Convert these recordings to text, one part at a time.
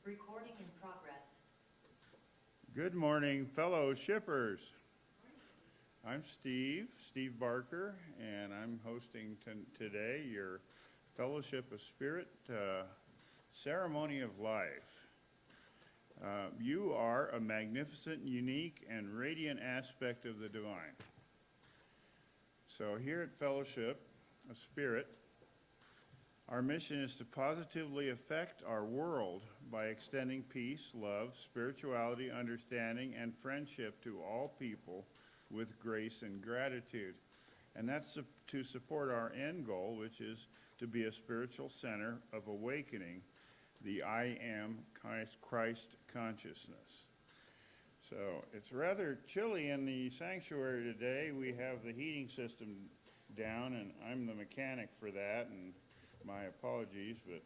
Recording in progress. Good morning, fellow shippers. I'm Steve Barker, and I'm hosting today your Fellowship of Spirit Ceremony of Life. You are a magnificent, unique, and radiant aspect of the divine. So here at Fellowship of Spirit, our mission is to positively affect our world by extending peace, love, spirituality, understanding, and friendship to all people with grace and gratitude. And that's to support our end goal, which is to be a spiritual center of awakening the I am Christ consciousness. So it's rather chilly in the sanctuary today. We have the heating system down, and I'm the mechanic for that, and my apologies, but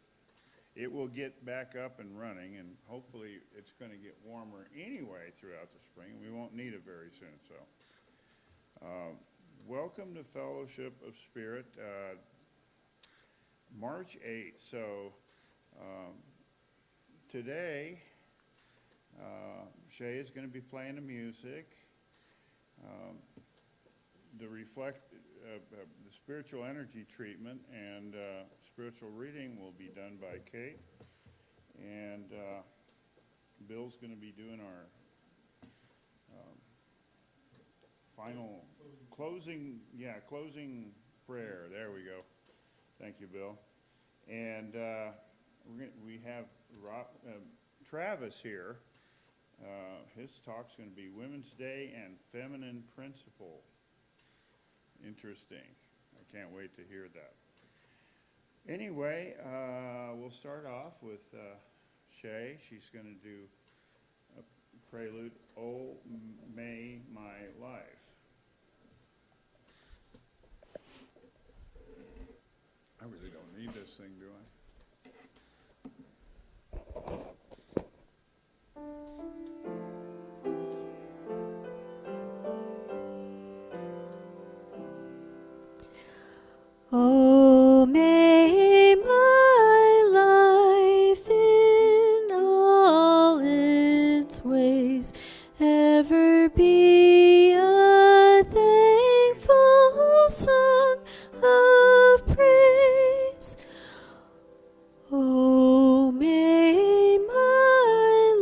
it will get back up and running, and hopefully it's going to get warmer anyway throughout the spring. We won't need it very soon. So welcome to Fellowship of Spirit, March 8th. So today Shay is going to be playing the music to reflect the spiritual energy treatment, and spiritual reading will be done by Kate, and Bill's going to be doing our final closing prayer. There we go. Thank you, Bill. And we have Travis here. His talk's going to be Women's Day and Feminine Principle. Interesting. I can't wait to hear that. Anyway, we'll start off with Shay. She's going to do a prelude, Oh May My Life. I really don't need this thing, do I? Oh, may my life in all its ways ever be a thankful song of praise. Oh, may my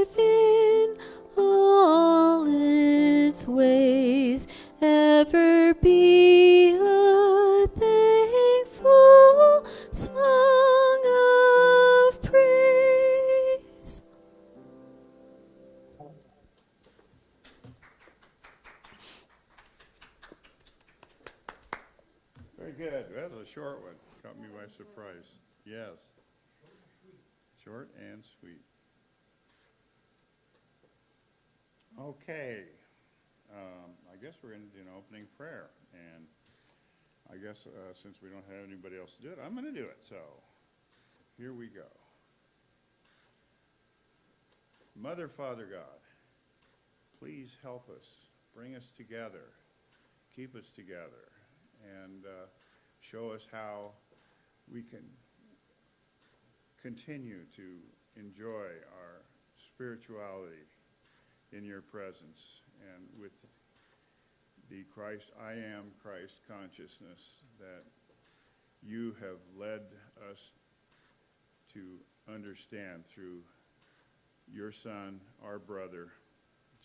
life in all its ways ever be a thankful song of praise. Very good. That was a short one. Caught me by surprise. Yes. Short and sweet. Okay. I guess we're going to do an opening prayer. And I guess since we don't have anybody else to do it, I'm going to do it. So here we go. Mother, Father God, please help us, bring us together, keep us together, and show us how we can continue to enjoy our spirituality in your presence and with the Christ, I am Christ consciousness that you have led us to understand through your Son, our brother,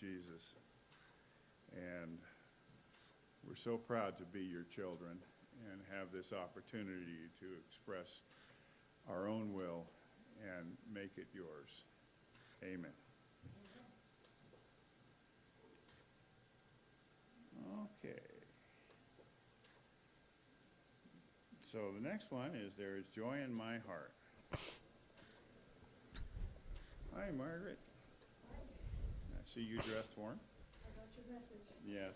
Jesus. And we're so proud to be your children and have this opportunity to express our own will and make it yours. Amen. Okay. So the next one is There is Joy in My Heart. Hi, Margaret. I see you dressed warm. I got your message. Yes.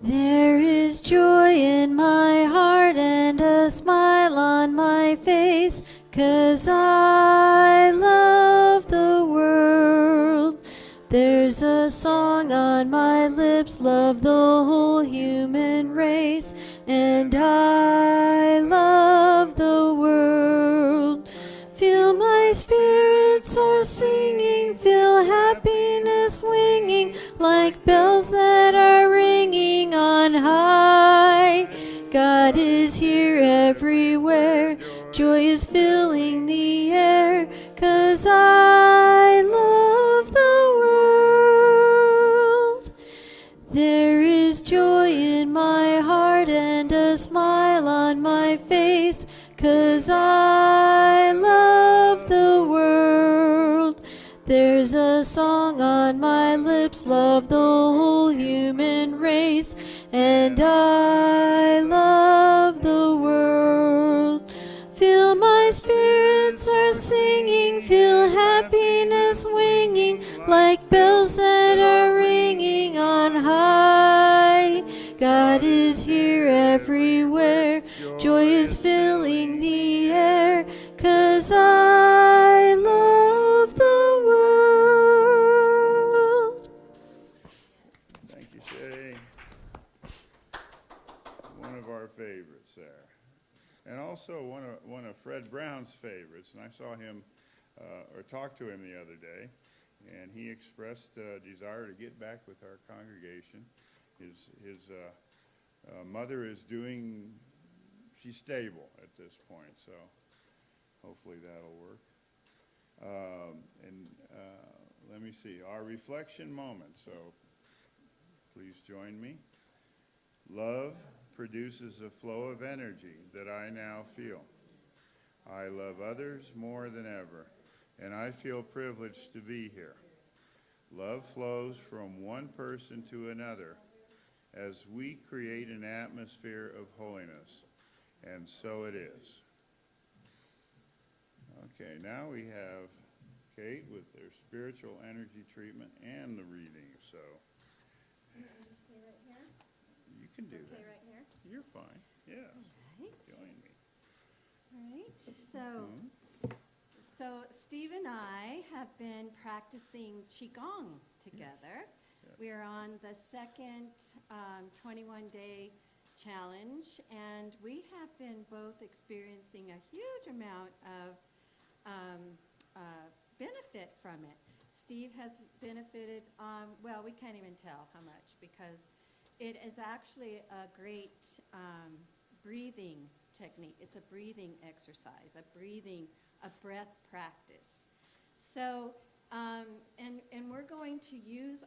There is joy in my heart and a smile on my face, 'cause I love the world. There's a song on my lips, love the whole human race. face, and I love the world. Feel my spirit soar singing, feel happiness winging, like bells that are ringing on high. God is here everywhere, joy is filling the air, 'cause I love the world. There is joy in my heart and a smile on my face, 'cause I love the world. There's a song on my lips, love the whole human race, and I love the world. Feel my spirits are singing, feel happiness winging, like bells that are ringing on high. God is here everywhere, joy is filling the air, 'cause I love the world. Thank you, Shay. One of our favorites there. And also one of Fred Brown's favorites, and I saw him or talked to him the other day, and he expressed a desire to get back with our congregation. His mother is she's stable at this point, so hopefully that'll work. Let me see, our reflection moment, so please join me. Love produces a flow of energy that I now feel. I love others more than ever, and I feel privileged to be here. Love flows from one person to another as we create an atmosphere of holiness, and so it is. Okay, now we have Kate with their spiritual energy treatment and the reading, so You stay right here? you can do Okay, that. right here? You're fine, yes. Right. Join me. All right, Mhm. so Steve and I have been practicing Qigong together. Yes. We are on the second 21-day challenge, and we have been both experiencing a huge amount of benefit from it. Steve has benefited, well, we can't even tell how much, because it is actually a great breathing technique. It's a breathing exercise, a breath practice. So, and we're going to use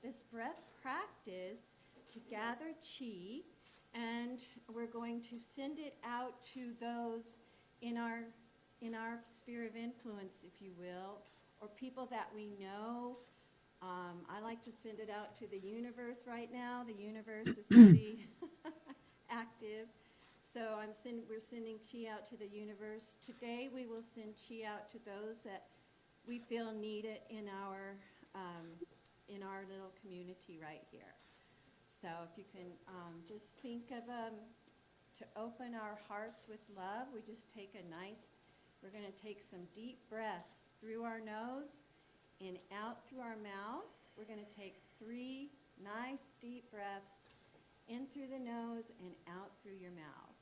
this breath practice to gather qi, and we're going to send it out to those in our sphere of influence, if you will, or people that we know. I like to send it out to the universe right now. The universe is pretty active. So we're sending qi out to the universe. Today we will send qi out to those that we feel need it in our little community right here. So if you can just think of to open our hearts with love, we're going to take some deep breaths through our nose and out through our mouth. We're going to take 3 nice deep breaths in through the nose and out through your mouth.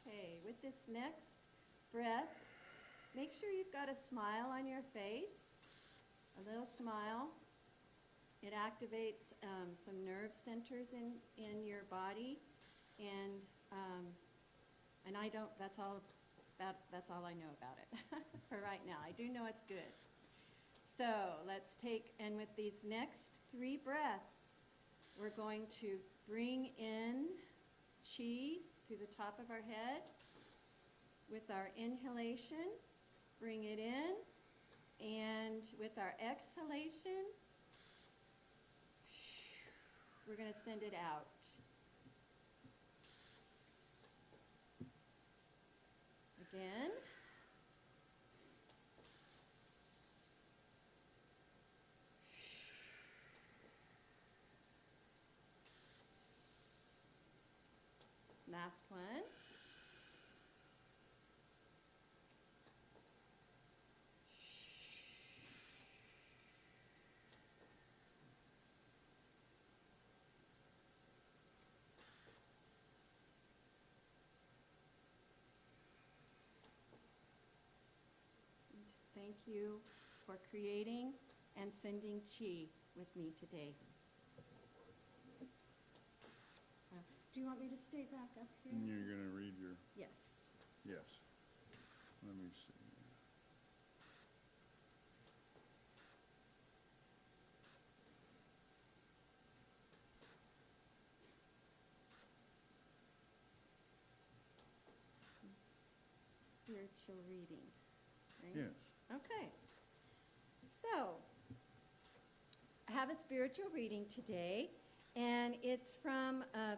Okay, with this next breath, make sure you've got a smile on your face, a little smile. It activates some nerve centers in your body, and that's all I know about it for right now. I do know it's good. So let's take, and with these next 3 breaths, we're going to bring in qi through the top of our head. With our inhalation, bring it in, and with our exhalation, we're going to send it out. Again. last one. Thank you for creating and sending chi with me today. Do you want me to stay back up here? You're going to read your, Yes. yes. Let me see. Spiritual reading, right? Yes. Okay. So, I have a spiritual reading today, and it's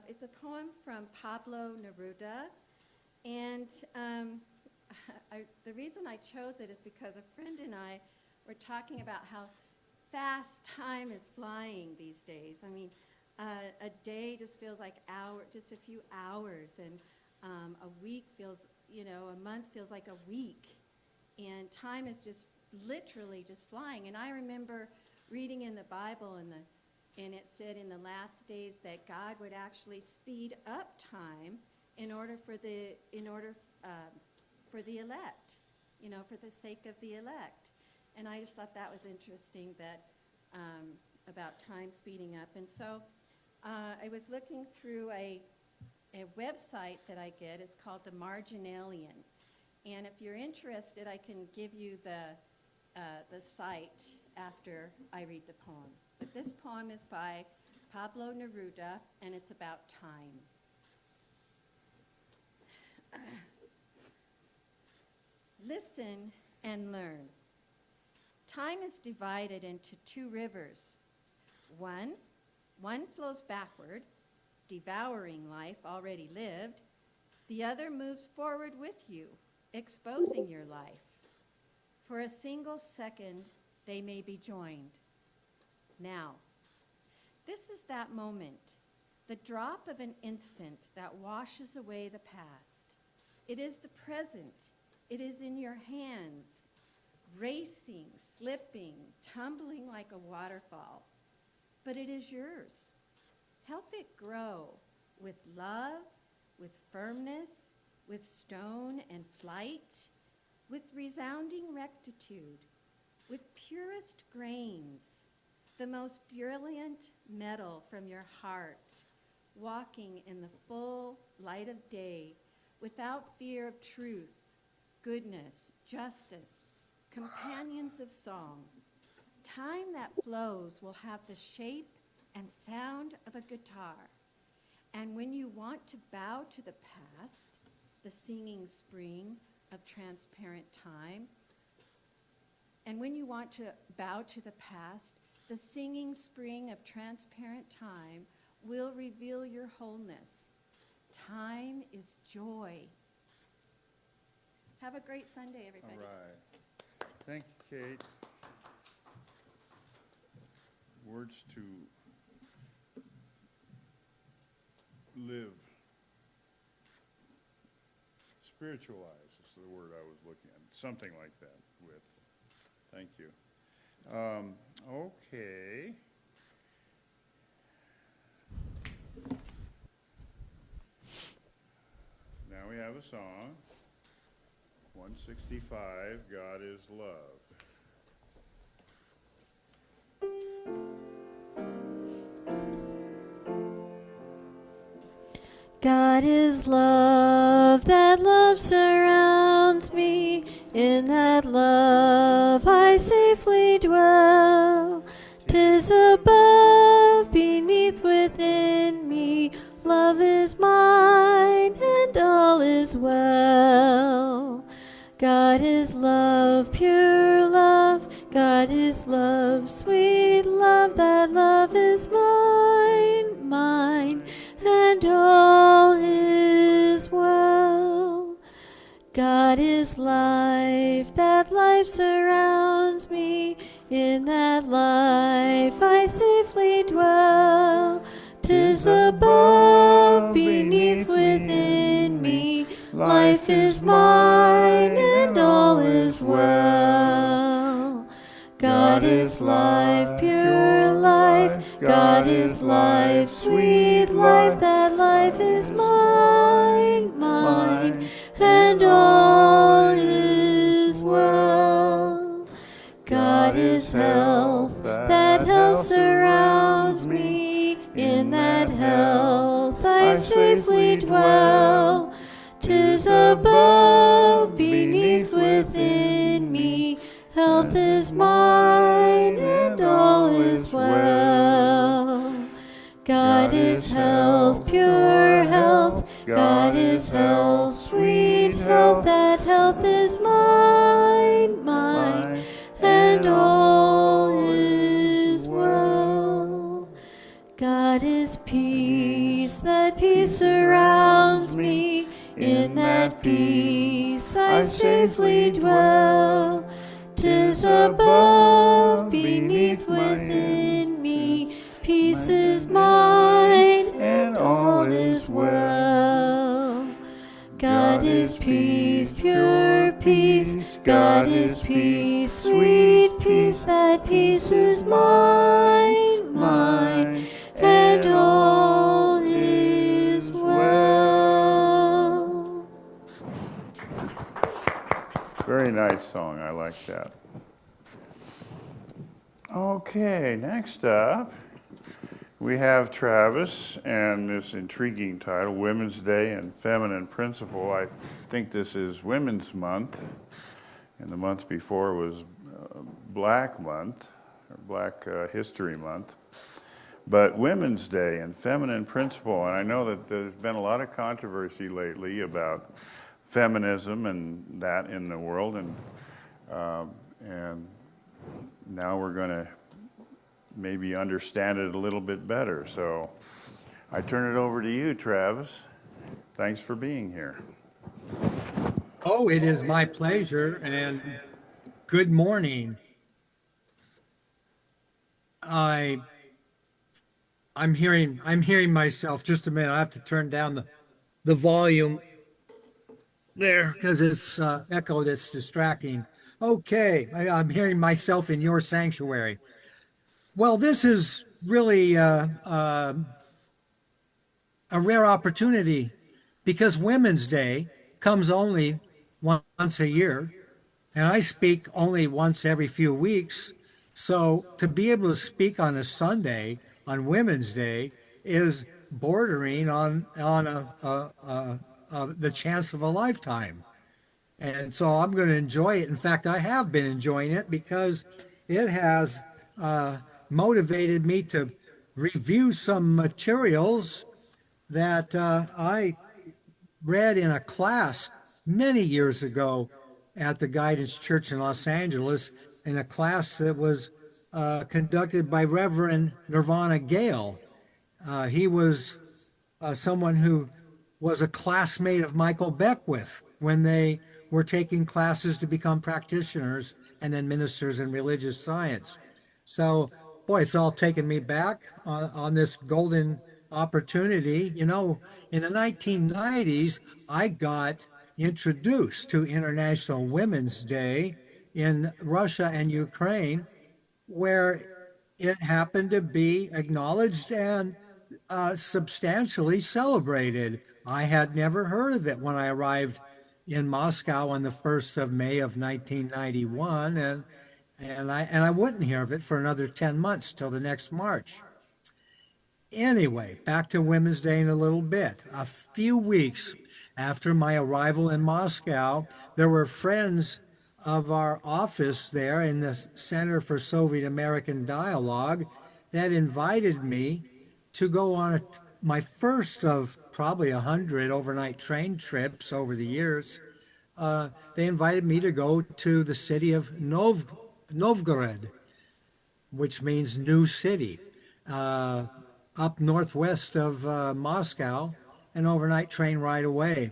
it's a poem from Pablo Neruda, and the reason I chose it is because a friend and I were talking about how fast time is flying these days. I mean, a day just feels like just a few hours, and a week feels, a month feels like a week, and time is just literally just flying. And I remember reading in the Bible, and it said in the last days that God would actually speed up time in order for the elect, for the sake of the elect. And I just thought that was interesting, that about time speeding up. And so I was looking through a website that I get. It's called The Marginalian. And if you're interested, I can give you the site after I read the poem. But this poem is by Pablo Neruda, and it's about time. Listen and learn. Time is divided into two rivers. One flows backward, devouring life already lived. The other moves forward with you, exposing your life. For a single second, they may be joined. Now, this is that moment, the drop of an instant that washes away the past. It is the present. It is in your hands, racing, slipping, tumbling like a waterfall. But it is yours. Help it grow with love, with firmness, with stone and flight, with resounding rectitude, with purest grains, the most brilliant metal from your heart, walking in the full light of day, without fear of truth, goodness, justice, companions of song. Time that flows will have the shape and sound of a guitar. And when you want to bow to the past, the singing spring of transparent time, and when you want to bow to the past, the singing spring of transparent time will reveal your wholeness. Time is joy. Have a great Sunday, everybody. All right. Thank you, Kate. Words to live. Spiritualize is the word I was looking at. Something like that with. Thank you. Okay. Now we have a song. 165, God is Love. God is love, that love surrounds me. In that love I safely dwell. 'Tis above, beneath, within me. Love is mine, and all is well. God is love, pure love. God is love, sweet love. That love is mine, mine, and all is well. God is life, that life surrounds me. In that life I safely dwell. 'Tis above, beneath, within life is mine, and all is well. God is life, pure life, God is life, sweet life, that life is mine, mine, and all is well. God is health, that health surrounds me, in that health I safely dwell. 'Tis above, beneath, within me, health is mine, and all is well. God is health, pure health, God is health, sweet health, that health is mine, mine, and all is well. God is peace, that peace surrounds me, in that peace I safely dwell. 'Tis above, beneath, within me, peace is mine, and all is well. God is peace, pure peace, God is peace, sweet peace, that peace is mine, mine, and all is well. Very nice song. I like that. Okay, next up, we have Travis and this intriguing title, Women's Day and Feminine Principle. I think this is Women's Month, and the month before was Black Month, or Black History Month. But Women's Day and Feminine Principle, and I know that there's been a lot of controversy lately about feminism and that in the world, and now we're going to maybe understand it a little bit better. So I turn it over to you, Travis. Thanks for being here. Oh, it is my pleasure, and good morning. I'm hearing myself. Just a minute, I have to turn down the volume there because it's echo that's distracting. Okay, I'm hearing myself in your sanctuary. Well, this is really a rare opportunity because Women's Day comes only once a year, and I speak only once every few weeks. So to be able to speak on a Sunday on Women's Day is bordering on the chance of a lifetime. And so I'm going to enjoy it. In fact, I have been enjoying it because it has motivated me to review some materials that I read in a class many years ago at the Guidance Church in Los Angeles, in a class that was conducted by Reverend Nirvana Gale. He was someone who was a classmate of Michael Beckwith when they were taking classes to become practitioners and then ministers in religious science. So, boy, it's all taken me back on this golden opportunity. You know, in the 1990s, I got introduced to International Women's Day in Russia and Ukraine, where it happened to be acknowledged and substantially celebrated. I had never heard of it when I arrived in Moscow on the 1st of May of 1991, and I wouldn't hear of it for another 10 months till the next March. Anyway, back to Women's Day in a little bit. A few weeks after my arrival in Moscow, there were friends of our office there in the Center for Soviet American Dialogue that invited me to go on my first of probably 100 overnight train trips over the years. They invited me to go to the city of Novgorod, which means new city, up northwest of Moscow, an overnight train ride away.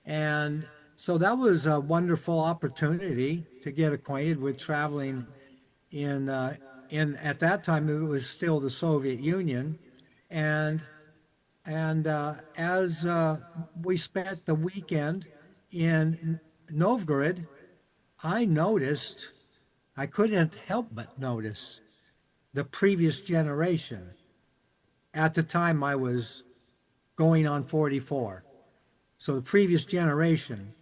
And so that was a wonderful opportunity to get acquainted with traveling in at that time it was still the Soviet Union, and as we spent the weekend in Novgorod, I noticed, I couldn't help but notice the previous generation. At the time I was going on 44. So the previous generation,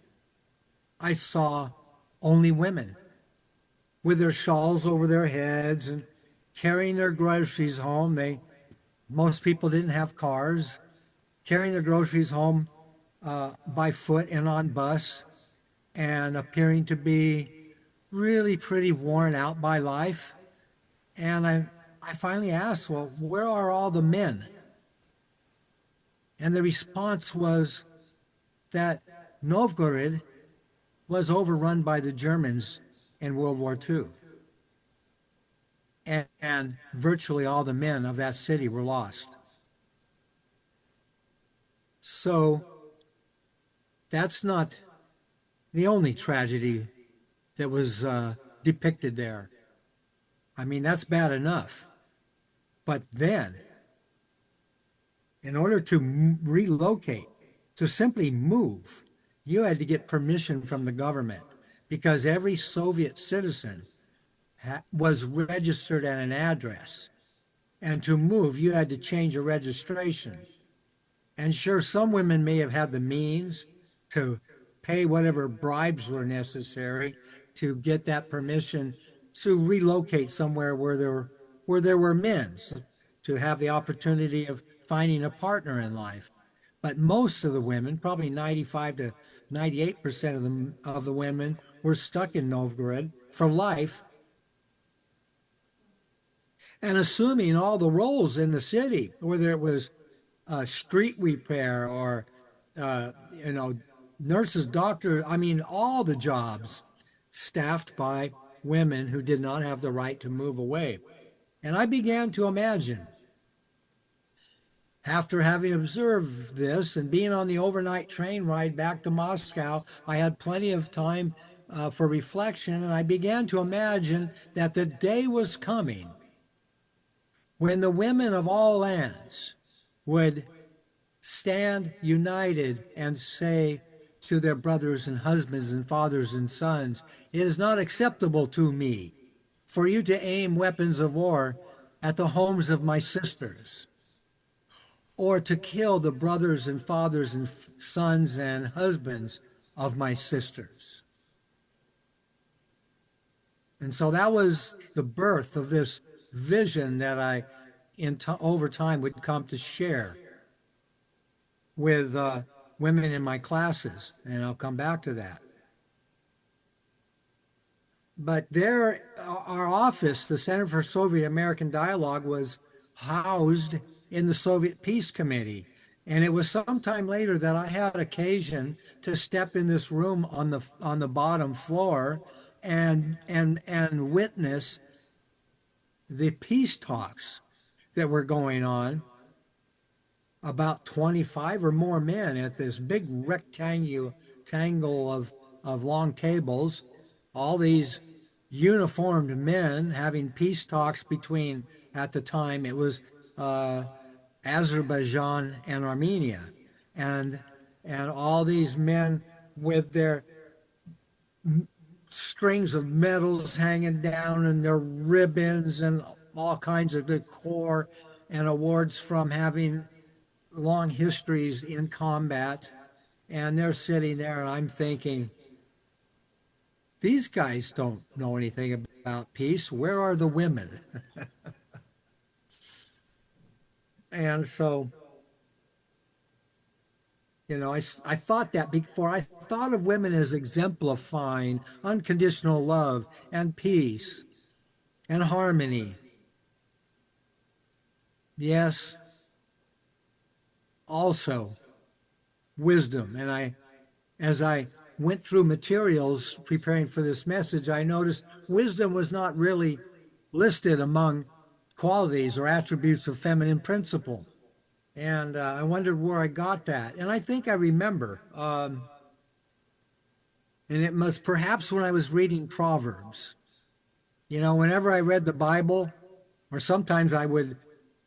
I saw only women with their shawls over their heads and carrying their groceries home. Most people didn't have cars, carrying their groceries home by foot and on bus, and appearing to be really pretty worn out by life. And I finally asked, well, where are all the men? And the response was that Novgorod was overrun by the Germans in World War II. And virtually all the men of that city were lost. So that's not the only tragedy that was depicted there. I mean, that's bad enough. But then, in order to relocate, to simply move, you had to get permission from the government, because every Soviet citizen was registered at an address. And to move, you had to change your registration. And sure, some women may have had the means to pay whatever bribes were necessary to get that permission to relocate somewhere where there were men, so to have the opportunity of finding a partner in life. But most of the women, probably 95 to 98% of the women, were stuck in Novgorod for life, and assuming all the roles in the city, whether it was street repair or nurses, doctors, I mean, all the jobs staffed by women who did not have the right to move away. And I began to imagine, after having observed this and being on the overnight train ride back to Moscow, I had plenty of time for reflection, and I began to imagine that the day was coming when the women of all lands would stand united and say to their brothers and husbands and fathers and sons, "It is not acceptable to me for you to aim weapons of war at the homes of my sisters, or to kill the brothers and fathers and sons and husbands of my sisters." And so that was the birth of this vision that I, over time, would come to share with women in my classes, and I'll come back to that. But there, our office, the Center for Soviet American Dialogue, was housed in the Soviet Peace Committee. And it was sometime later that I had occasion to step in this room on the bottom floor and witness the peace talks that were going on. About 25 or more men at this big rectangle of long tables, all these uniformed men having peace talks between, at the time it was Azerbaijan and Armenia, and all these men with their strings of medals hanging down and their ribbons and all kinds of decor and awards from having long histories in combat. And they're sitting there, and I'm thinking, these guys don't know anything about peace. Where are the women? And so, I thought that before. I thought of women as exemplifying unconditional love and peace and harmony. Yes, also wisdom. And as I went through materials preparing for this message, I noticed wisdom was not really listed among qualities or attributes of feminine principle. And I wondered where I got that. And I think I remember. And it was perhaps when I was reading Proverbs. Whenever I read the Bible, or sometimes I would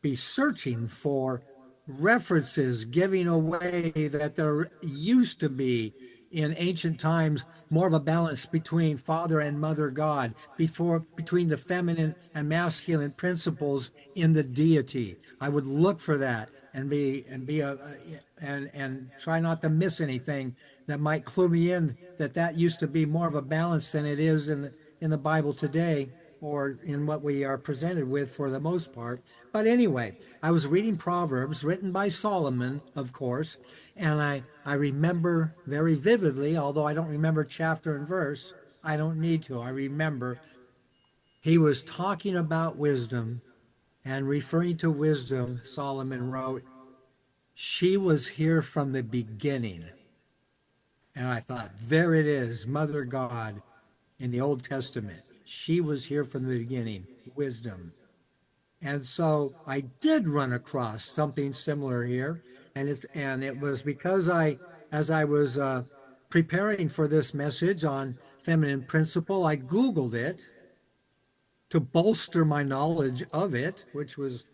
be searching for references giving away that there used to be in ancient times more of a balance between father and mother God, between the feminine and masculine principles in the deity. I would look for that and try not to miss anything that might clue me in that used to be more of a balance than it is in the Bible today, or in what we are presented with for the most part. But anyway, I was reading Proverbs written by Solomon, of course, and I remember very vividly, although I don't remember chapter and verse, I don't need to. I remember he was talking about wisdom, and referring to wisdom, Solomon wrote, "She was here from the beginning." And I thought, there it is, Mother God in the Old Testament. She was here from the beginning, wisdom. And so I did run across something similar here, and it was because as I was preparing for this message on feminine principle, I Googled it to bolster my knowledge of it, which was,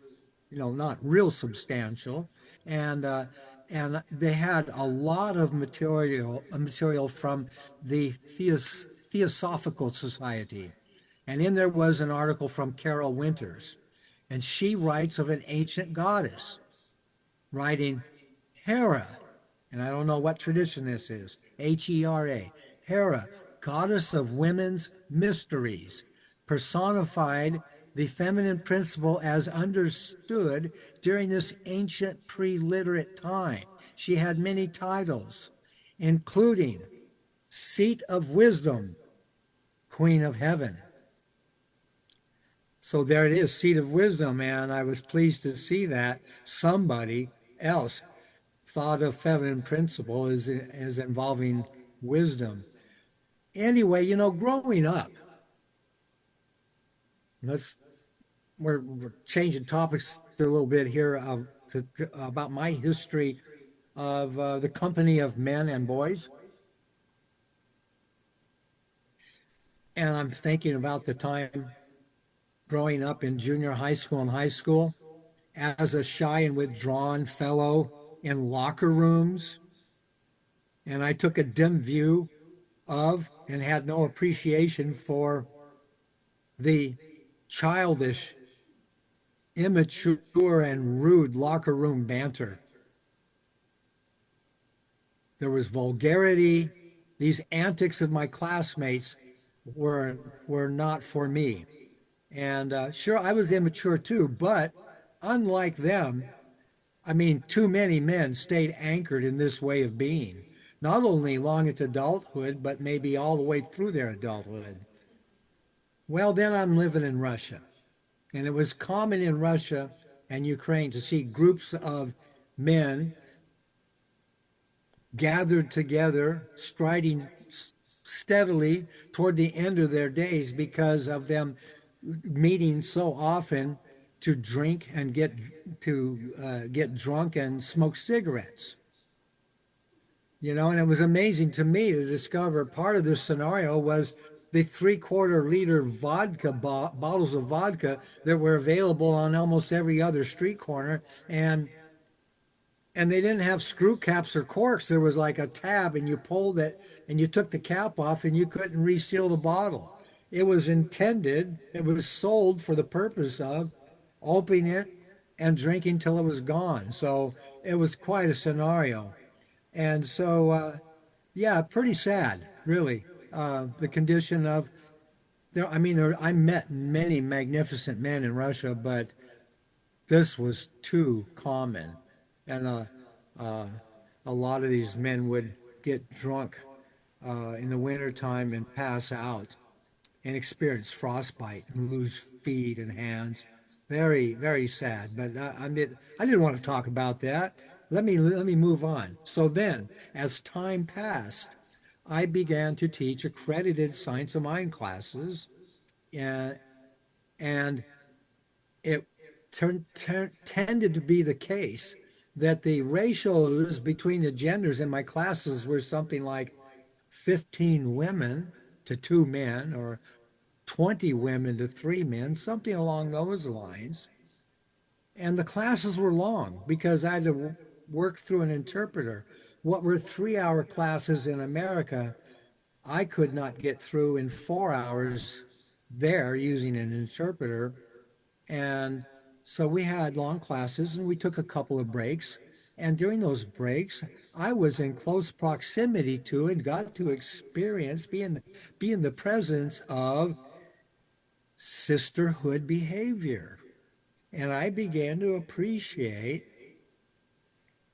not real substantial, and they had a lot of material from the Theosophical Society. And in there was an article from Carol Winters, and she writes of an ancient goddess, writing Hera, and I don't know what tradition this is, Hera, Hera, goddess of women's mysteries, personified the feminine principle as understood during this ancient pre-literate time. She had many titles, including Seat of Wisdom, Queen of Heaven. So there it is, Seat of Wisdom, and I was pleased to see that somebody else thought of feminine principle as involving wisdom. Anyway, growing up, we're changing topics a little bit here about my history of the company of men and boys. And I'm thinking about the time growing up in junior high school and high school as a shy and withdrawn fellow in locker rooms. And I took a dim view of and had no appreciation for the childish, immature, and rude locker room banter. There was vulgarity. These antics of my classmates were not for me. And sure, I was immature too, but unlike them, too many men stayed anchored in this way of being, not only long into adulthood, but maybe all the way through their adulthood. Well, then I'm living in Russia, and it was common in Russia and Ukraine to see groups of men gathered together, striding steadily toward the end of their days because of them meeting so often to drink and get drunk and smoke cigarettes. And it was amazing to me to discover part of this scenario was the 3/4 liter vodka bottles of vodka that were available on almost every other street corner, and they didn't have screw caps or corks. There was like a tab, and you pulled it and you took the cap off and you couldn't reseal the bottle. It was sold for the purpose of opening it and drinking till it was gone. So it was quite a scenario. And so, pretty sad, really. The condition of I met many magnificent men in Russia, but this was too common. And a lot of these men would get drunk in the wintertime and pass out and experience frostbite and lose feet and hands. Very, very sad. But I didn't want to talk about that. Let me move on. So then, as time passed, I began to teach accredited Science of Mind classes, and it tended to be the case that the ratios between the genders in my classes were something like 15 women to 2 men, or 20 women to 3 men, something along those lines. And the classes were long because I had to work through an interpreter what were 3-hour classes in America, I could not get through in 4 hours there using an interpreter. And so we had long classes and we took a couple of breaks. And during those breaks, I was in close proximity to and got to experience be in the presence of sisterhood behavior. And I began to appreciate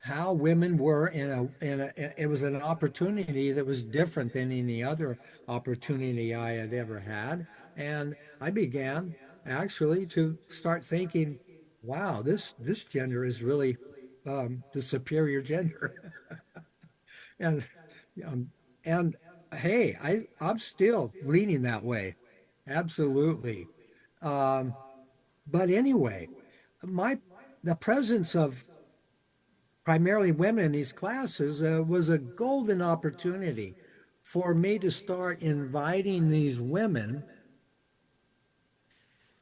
how women were it was an opportunity that was different than any other opportunity I had ever had. And I began actually to start thinking, wow, this gender is really the superior gender. and um, and hey, I'm still leaning that way, absolutely. But anyway, the presence of primarily women in these classes was a golden opportunity for me to start inviting these women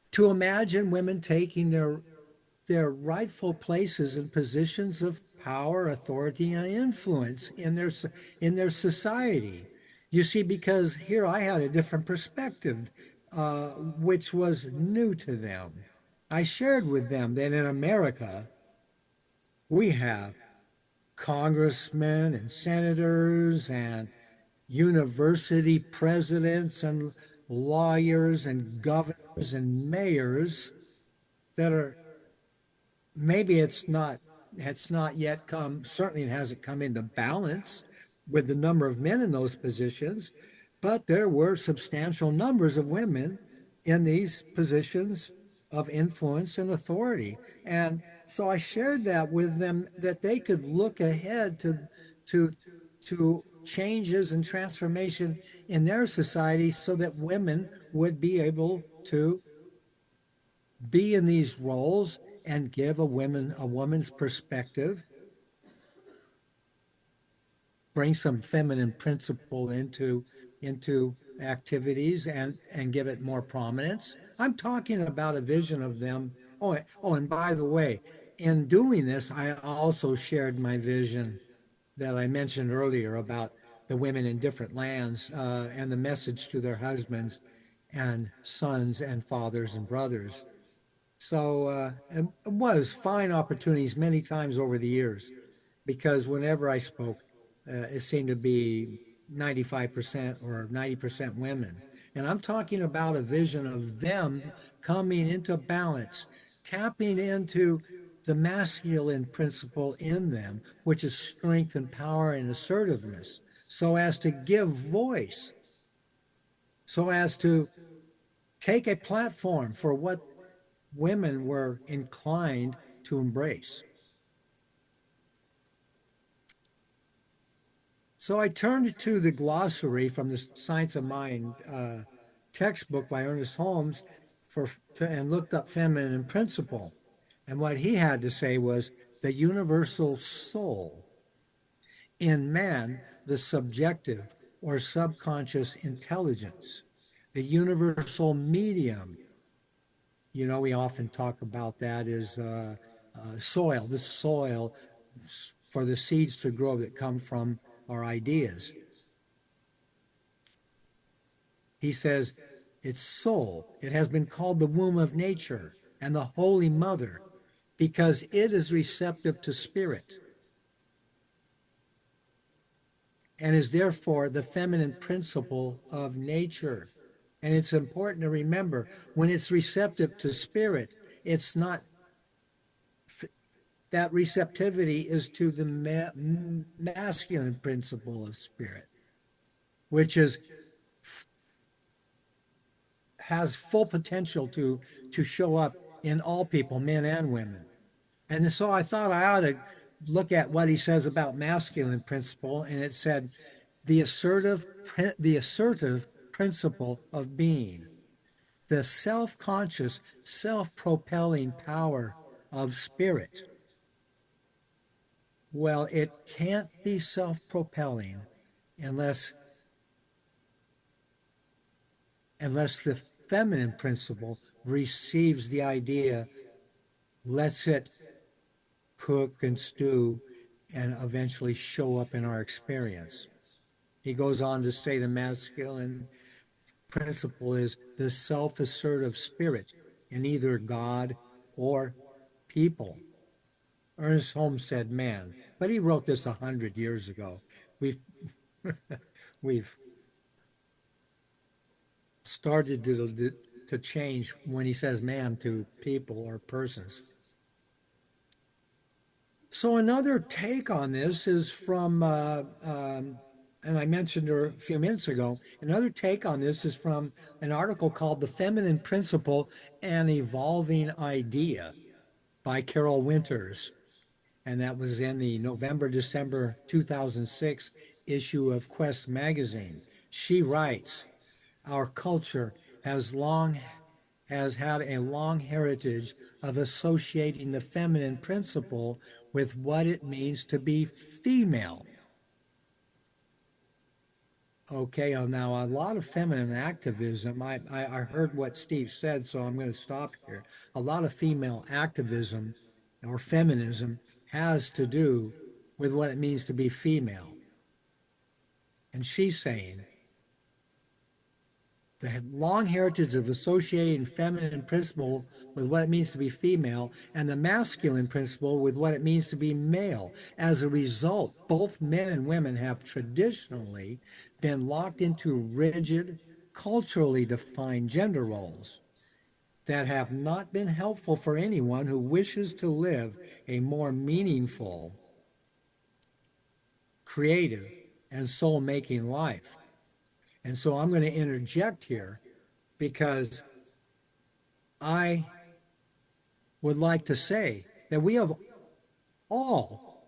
to imagine women taking their rightful places and positions of power, authority, and influence in their society. You see, because here I had a different perspective, which was new to them. I shared with them that in America, we have congressmen and senators and university presidents and lawyers and governors and mayors that are maybe it's not yet come, certainly it hasn't come into balance with the number of men in those positions, but there were substantial numbers of women in these positions of influence and authority. And so I shared that with them, that they could look ahead to changes and transformation in their society so that women would be able to be in these roles and give a woman's perspective, bring some feminine principle into activities and give it more prominence. I'm talking about a vision of them. Oh, and by the way, in doing this, I also shared my vision that I mentioned earlier about the women in different lands and the message to their husbands and sons and fathers and brothers. So it was fine opportunities many times over the years, because whenever I spoke, it seemed to be 95% or 90% women. And I'm talking about a vision of them coming into balance, tapping into the masculine principle in them, which is strength and power and assertiveness, so as to give voice, so as to take a platform for what women were inclined to embrace. So I turned to the glossary from the Science of Mind textbook by Ernest Holmes and looked up feminine principle. And what he had to say was the universal soul. In man, the subjective or subconscious intelligence, the universal medium. You know, we often talk about that as soil, the soil for the seeds to grow that come from our ideas. He says it's soul. It has been called the womb of nature and the Holy Mother because it is receptive to spirit and is therefore the feminine principle of nature. And it's important to remember, when it's receptive to spirit, it's not, that receptivity is to the masculine principle of spirit, which has full potential to show up in all people, men and women. And so I thought I ought to look at what he says about masculine principle, and it said the assertive principle of being, the self-conscious, self-propelling power of spirit. Well, it can't be self-propelling unless the feminine principle receives the idea, lets it cook and stew and eventually show up in our experience. He goes on to say the masculine principle is the self-assertive spirit in either God or people. Ernest Holmes said man, but he wrote this 100 years ago. We've we've started to change when he says man to people or persons. So another take on this is from, and I mentioned her a few minutes ago, another take on this is from an article called The Feminine Principle, An Evolving Idea by Carol Winters. And that was in the November-December 2006 issue of Quest magazine. She writes, our culture has had a long heritage of associating the feminine principle with what it means to be female. Okay, now a lot of feminine activism, I heard what Steve said, so I'm going to stop here. A lot of female activism or feminism has to do with what it means to be female. And she's saying, the long heritage of associating feminine principle with what it means to be female and the masculine principle with what it means to be male. As a result, both men and women have traditionally been locked into rigid, culturally defined gender roles that have not been helpful for anyone who wishes to live a more meaningful, creative, and soul-making life. And so I'm going to interject here because I would like to say that we all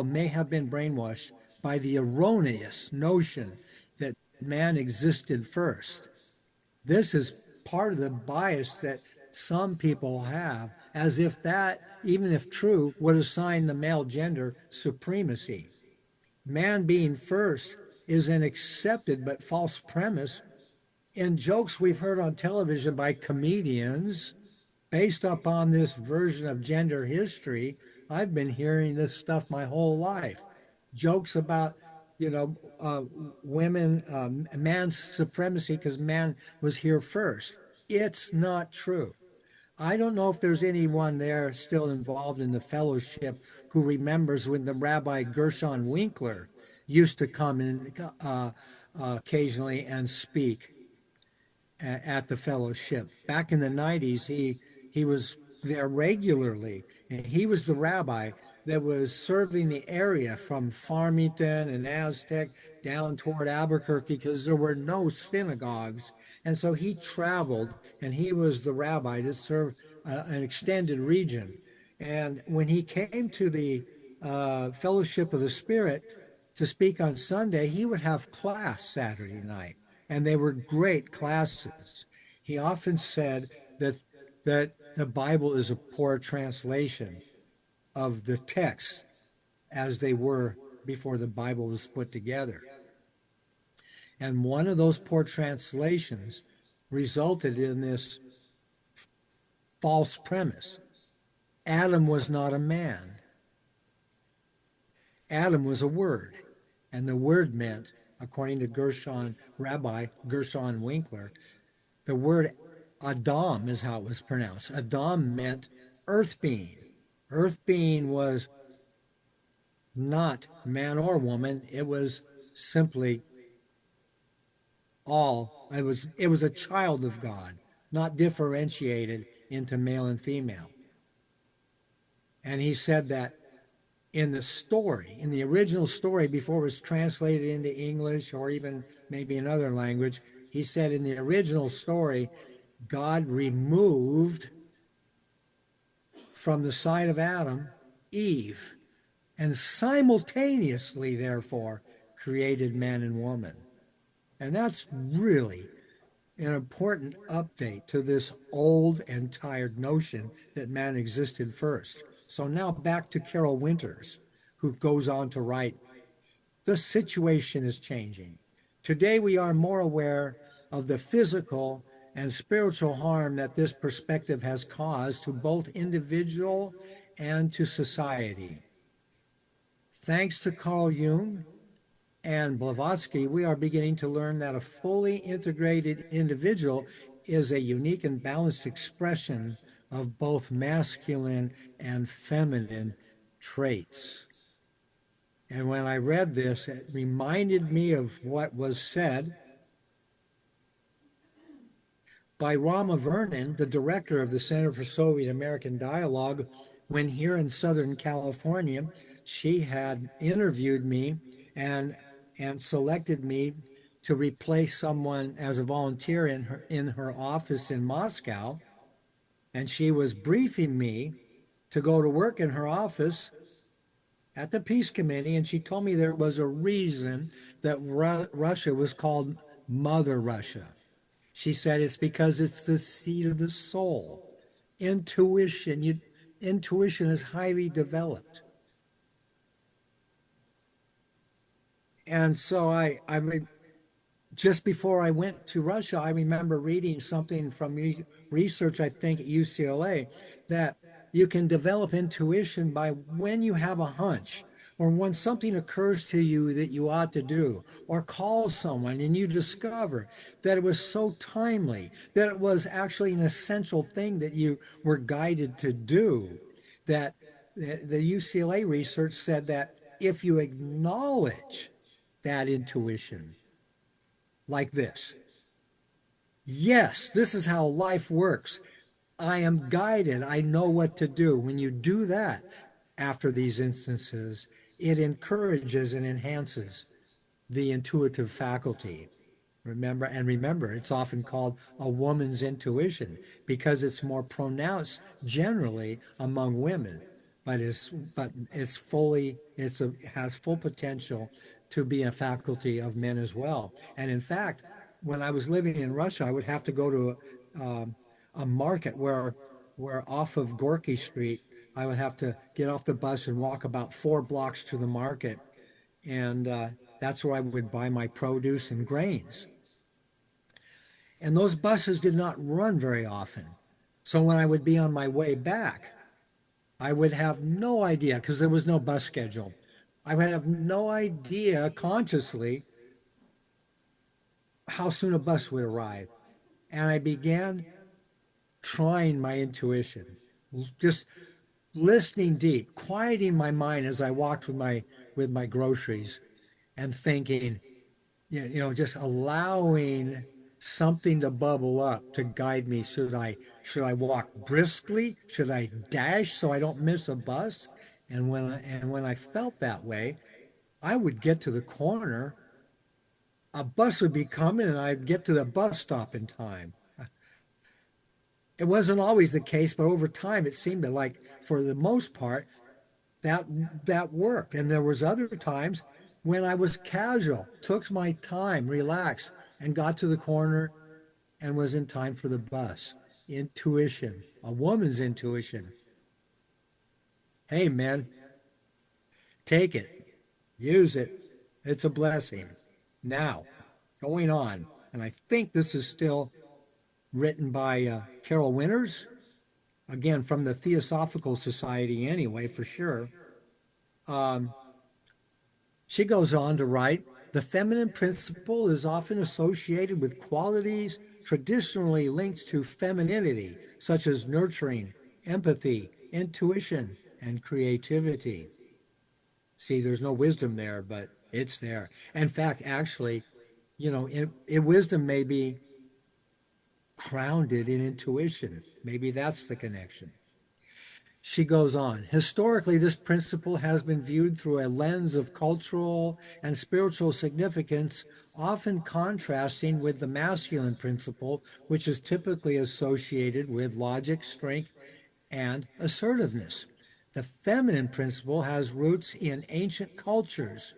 may have been brainwashed by the erroneous notion that man existed first. This is part of the bias that some people have, as if that, even if true, would assign the male gender supremacy. Man being first is an accepted but false premise in jokes we've heard on television by comedians based upon this version of gender history. I've been hearing this stuff my whole life. Jokes about, women, man's supremacy because man was here first. It's not true. I don't know if there's anyone there still involved in the fellowship who remembers when the Rabbi Gershon Winkler used to come in occasionally and speak at the fellowship. Back in the 90s, he was there regularly, and he was the rabbi that was serving the area from Farmington and Aztec down toward Albuquerque because there were no synagogues. And so he traveled, and he was the rabbi to serve an extended region. And when he came to the Fellowship of the Spirit to speak on Sunday, he would have class Saturday night, and they were great classes. He often said that the Bible is a poor translation of the texts as they were before the Bible was put together. And one of those poor translations resulted in this false premise. Adam was not a man. Adam was a word, and the word meant, according to Rabbi Gershon Winkler, the word Adam is how it was pronounced. Adam meant earth being. Earth being was not man or woman. It was simply it was a child of God, not differentiated into male and female. And he said that in the original story, before it was translated into English or even maybe another language, he said in the original story, God removed from the side of Adam Eve, and simultaneously, therefore, created man and woman. And that's really an important update to this old and tired notion that man existed first. So now back to Carol Winters, who goes on to write, the situation is changing. Today we are more aware of the physical and spiritual harm that this perspective has caused to both individual and to society. thanks to Carl Jung and Blavatsky, we are beginning to learn that a fully integrated individual is a unique and balanced expression of both masculine and feminine traits. And when I read this, it reminded me of what was said by Rama Vernon, the director of the Center for Soviet American Dialogue, when here in Southern California, she had interviewed me and selected me to replace someone as a volunteer in her office in Moscow. And she was briefing me to go to work in her office at the Peace Committee, and she told me there was a reason that Russia was called Mother Russia. She said it's because it's the seat of the soul. Intuition is highly developed. And so just before I went to Russia, I remember reading something from research, I think at UCLA, that you can develop intuition by when you have a hunch, or when something occurs to you that you ought to do, or call someone and you discover that it was so timely, that it was actually an essential thing that you were guided to do, that the UCLA research said that if you acknowledge that intuition like this, yes, this is how life works. I am guided. I know what to do. When you do that after these instances, it encourages and enhances the intuitive faculty. Remember, it's often called a woman's intuition because it's more pronounced generally among women, but it has full potential to be a faculty of men as well. And in fact, when I was living in Russia, I would have to go to a market where off of Gorky Street, I would have to get off the bus and walk about 4 blocks to the market. And that's where I would buy my produce and grains. And those buses did not run very often. So when I would be on my way back, I would have no idea, because there was no bus schedule. I would have no idea consciously how soon a bus would arrive. And I began trying my intuition, just listening deep, quieting my mind as I walked with my groceries and thinking, just allowing something to bubble up to guide me. Should I walk briskly? Should I dash so I don't miss a bus? And when I felt that way, I would get to the corner, a bus would be coming, and I'd get to the bus stop in time. It wasn't always the case, but over time it seemed like, for the most part, that worked. And there was other times when I was casual, took my time, relaxed, and got to the corner and was in time for the bus. Intuition, a woman's intuition. Hey, men, take it, use it. It's a blessing. Now, going on, and I think this is still written by Carol Winters, again, from the Theosophical Society anyway, for sure. She goes on to write, the feminine principle is often associated with qualities traditionally linked to femininity, such as nurturing, empathy, intuition, and creativity. See, there's no wisdom there, but it's there. In fact, actually, wisdom may be grounded in intuition. Maybe that's the connection. She goes on, historically, this principle has been viewed through a lens of cultural and spiritual significance, often contrasting with the masculine principle, which is typically associated with logic, strength, and assertiveness. The feminine principle has roots in ancient cultures,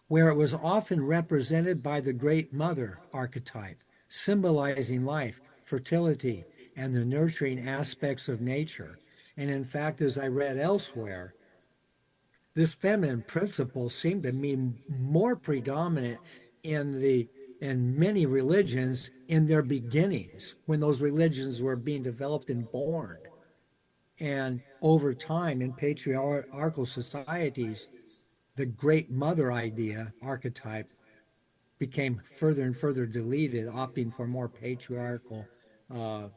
where it was often represented by the Great Mother archetype, symbolizing life, fertility, and the nurturing aspects of nature. And in fact, as I read elsewhere, this feminine principle seemed to be more predominant in many religions in their beginnings, when those religions were being developed and born. And over time in patriarchal societies, the great mother idea, archetype, became further and further deleted, opting for more patriarchal, uh,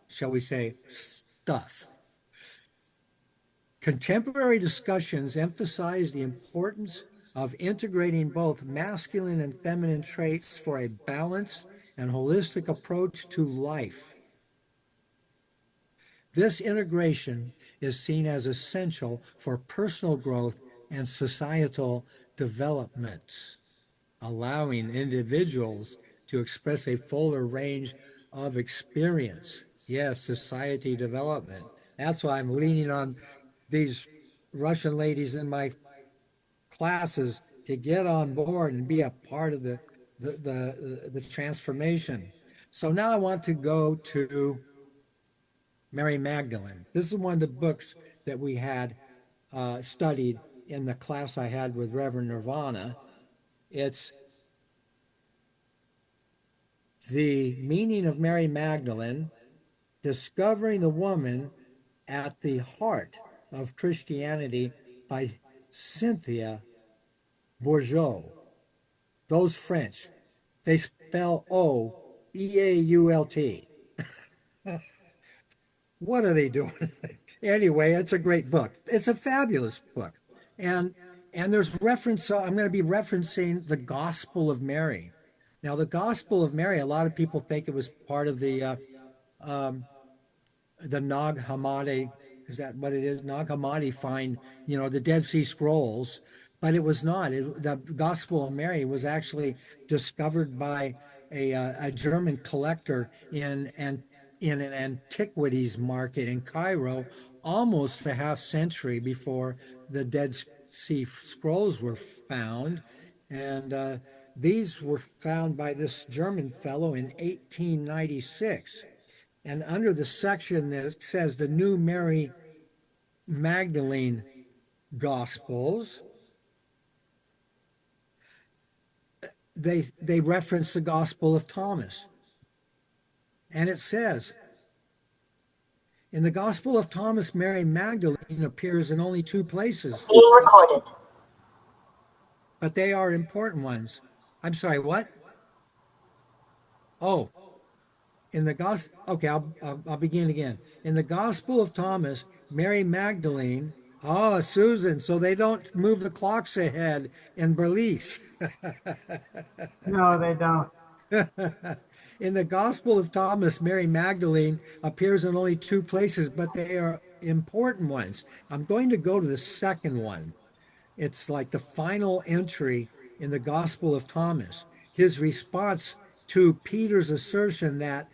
shall we say, stuff. Contemporary discussions emphasize the importance of integrating both masculine and feminine traits for a balanced and holistic approach to life. This integration is seen as essential for personal growth and societal development, allowing individuals to express a fuller range of experience. Yes, society development. That's why I'm leaning on these Russian ladies in my classes to get on board and be a part of the transformation. So now I want to go to Mary Magdalene. This is one of the books that we had studied in the class I had with Reverend Nirvana. It's The Meaning of Mary Magdalene, Discovering the Woman at the Heart of Christianity by Cynthia Bourgeault. Those French, they spell O-E-A-U-L-T. What are they doing? Anyway, it's a great book. It's a fabulous book. And there's reference, I'm going to be referencing the Gospel of Mary. Now, the Gospel of Mary, a lot of people think it was part of the Nag Hammadi, is that what it is? Nag Hammadi find, the Dead Sea Scrolls, but it was not. The Gospel of Mary was actually discovered by a German collector in an antiquities market in Cairo, almost a half century before the Dead Sea Scrolls were found. And these were found by this German fellow in 1896. And under the section that says the New Mary Magdalene Gospels, they reference the Gospel of Thomas. And it says, in the Gospel of Thomas, Mary Magdalene appears in only 2 places. Being recorded. But they are important ones. I'm sorry, what? Oh, in the Gospel, okay, I'll begin again. In the Gospel of Thomas, Mary Magdalene, Susan, so they don't move the clocks ahead in Belize. No, they don't. In the Gospel of Thomas, Mary Magdalene appears in only 2 places, but they are important ones. I'm going to go to the second one. It's like the final entry in the Gospel of Thomas. His response to Peter's assertion that,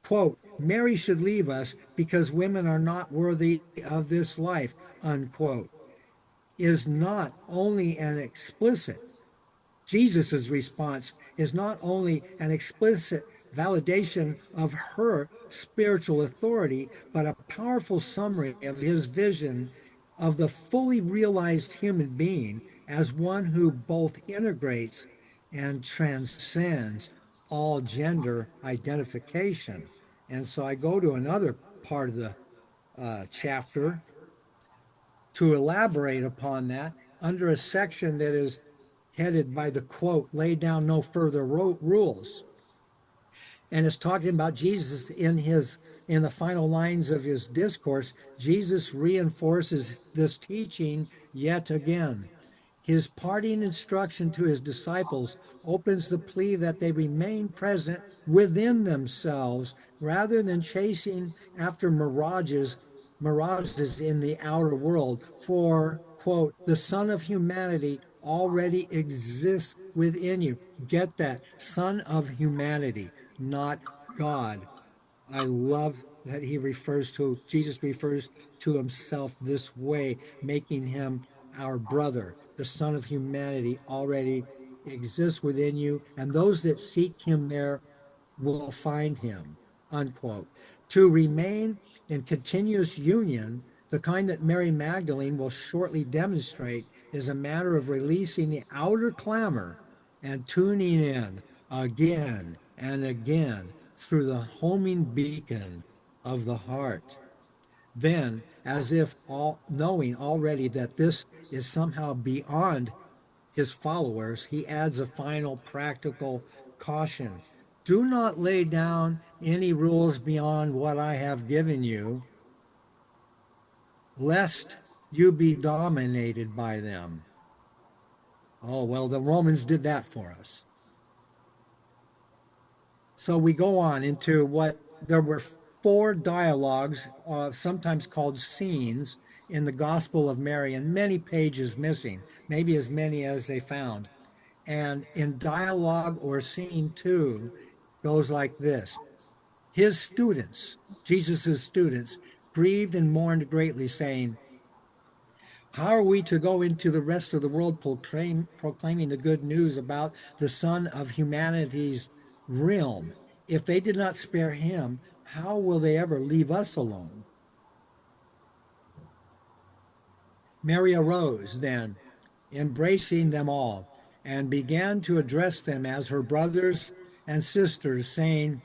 quote, Mary should leave us because women are not worthy of this life, unquote, is not only an explicit, Jesus's response is not only an explicit validation of her spiritual authority, but a powerful summary of his vision of the fully realized human being as one who both integrates and transcends all gender identification. And so I go to another part of the chapter to elaborate upon that under a section that is headed by the quote, lay down no further rules. And it's talking about Jesus in the final lines of his discourse. Jesus reinforces this teaching yet again. His parting instruction to his disciples opens the plea that they remain present within themselves rather than chasing after mirages in the outer world. For, quote, the Son of Humanity already exists within you. Get that? Son of Humanity, not God. I love that Jesus refers to himself this way, making him our brother. The Son of Humanity already exists within you, and those that seek him there will find him, unquote. To remain in continuous union, the kind that Mary Magdalene will shortly demonstrate, is a matter of releasing the outer clamor and tuning in again and again through the homing beacon of the heart. Then, as if all knowing already that this is somehow beyond his followers, he adds a final practical caution. Do not lay down any rules beyond what I have given you, lest you be dominated by them. Oh, well, the Romans did that for us. So we go on into what there were four dialogues, sometimes called scenes, in the Gospel of Mary, and many pages missing, maybe as many as they found. And in dialogue or scene two, goes like this: his students, Jesus' students, grieved and mourned greatly, saying, how are we to go into the rest of the world proclaiming the good news about the Son of humanity's realm? If they did not spare him, how will they ever leave us alone? Mary arose then, embracing them all, and began to address them as her brothers and sisters, saying,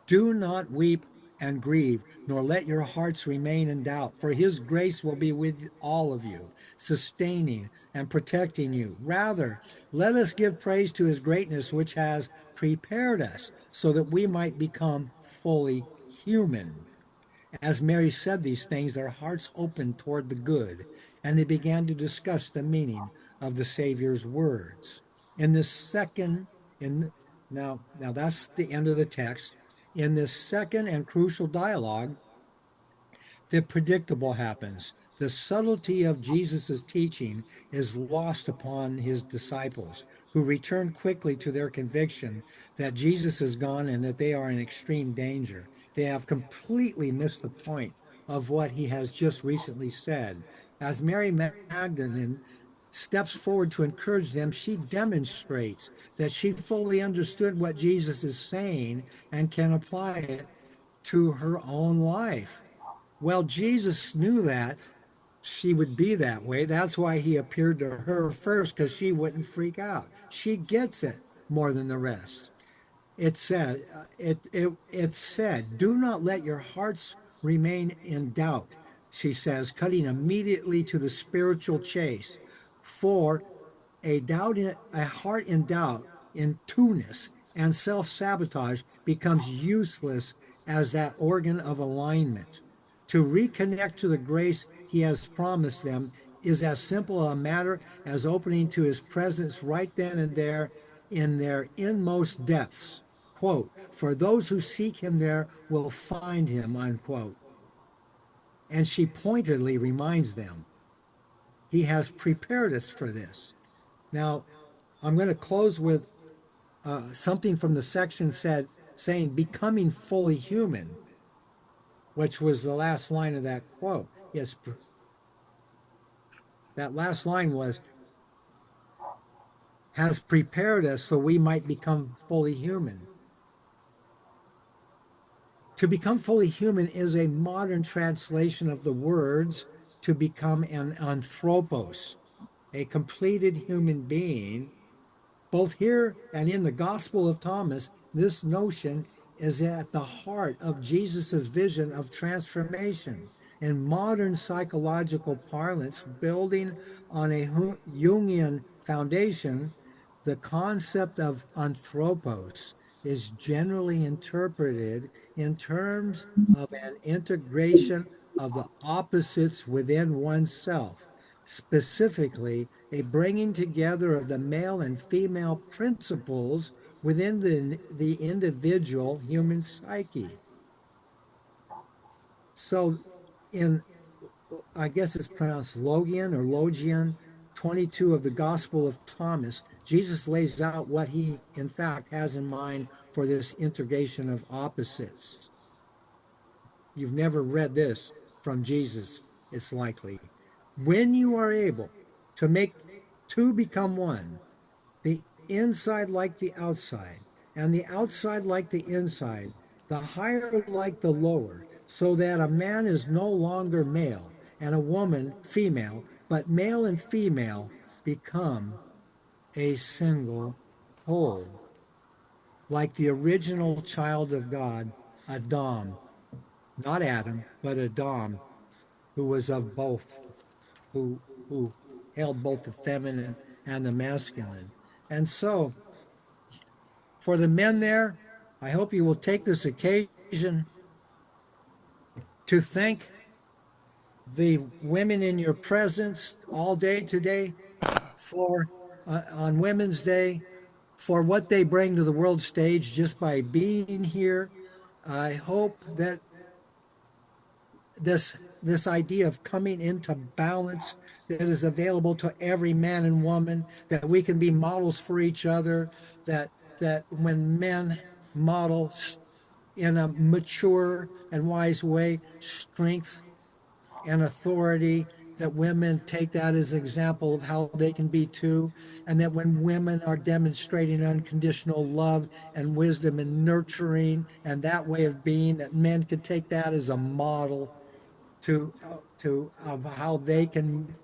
do not weep and grieve, nor let your hearts remain in doubt, for his grace will be with all of you, sustaining and protecting you. Rather, let us give praise to his greatness, which has prepared us so that we might become fully human. As Mary said these things, their hearts opened toward the good, and they began to discuss the meaning of the Savior's words. In this second, now that's the end of the text. In this second and crucial dialogue, the predictable happens. The subtlety of Jesus' teaching is lost upon his disciples, who return quickly to their conviction that Jesus is gone and that they are in extreme danger. They have completely missed the point of what he has just recently said. As Mary Magdalene steps forward to encourage them, she demonstrates that she fully understood what Jesus is saying and can apply it to her own life. Well, Jesus knew that she would be that way. That's why he appeared to her first, because she wouldn't freak out. She gets it more than the rest. It said, do not let your hearts remain in doubt, she says, cutting immediately to the spiritual chase. For a heart in doubt, in two-ness, and self-sabotage becomes useless as that organ of alignment. To reconnect to the grace he has promised them is as simple a matter as opening to his presence right then and there in their inmost depths. Quote, for those who seek him there will find him, unquote. And she pointedly reminds them, he has prepared us for this. Now, I'm going to close with something from the section saying becoming fully human, which was the last line of that quote. Yes, that last line was, has prepared us so we might become fully human. To become fully human is a modern translation of the words to become an anthropos, a completed human being. Both here and in the Gospel of Thomas, this notion is at the heart of Jesus' vision of transformation. In modern psychological parlance, building on a Jungian foundation, the concept of anthropos is generally interpreted in terms of an integration of the opposites within oneself, specifically a bringing together of the male and female principles within the individual human psyche. So in, I guess it's pronounced Logian or Logian 22 of the Gospel of Thomas, Jesus lays out what he, in fact, has in mind for this integration of opposites. You've never read this from Jesus, it's likely. When you are able to make two become one, the inside like the outside, and the outside like the inside, the higher like the lower, so that a man is no longer male and a woman female, but male and female become a single whole. Like the original child of God, Adam, not Adam, but Adam, who was of both, who held both the feminine and the masculine. And so, for the men there, I hope you will take this occasion to thank the women in your presence all day today for on Women's Day for what they bring to the world stage just by being here. I hope that this idea of coming into balance that is available to every man and woman, that we can be models for each other, that when men model in a mature and wise way strength and authority, that women take that as an example of how they can be too, and that when women are demonstrating unconditional love and wisdom and nurturing and that way of being, that men can take that as a model to of how they can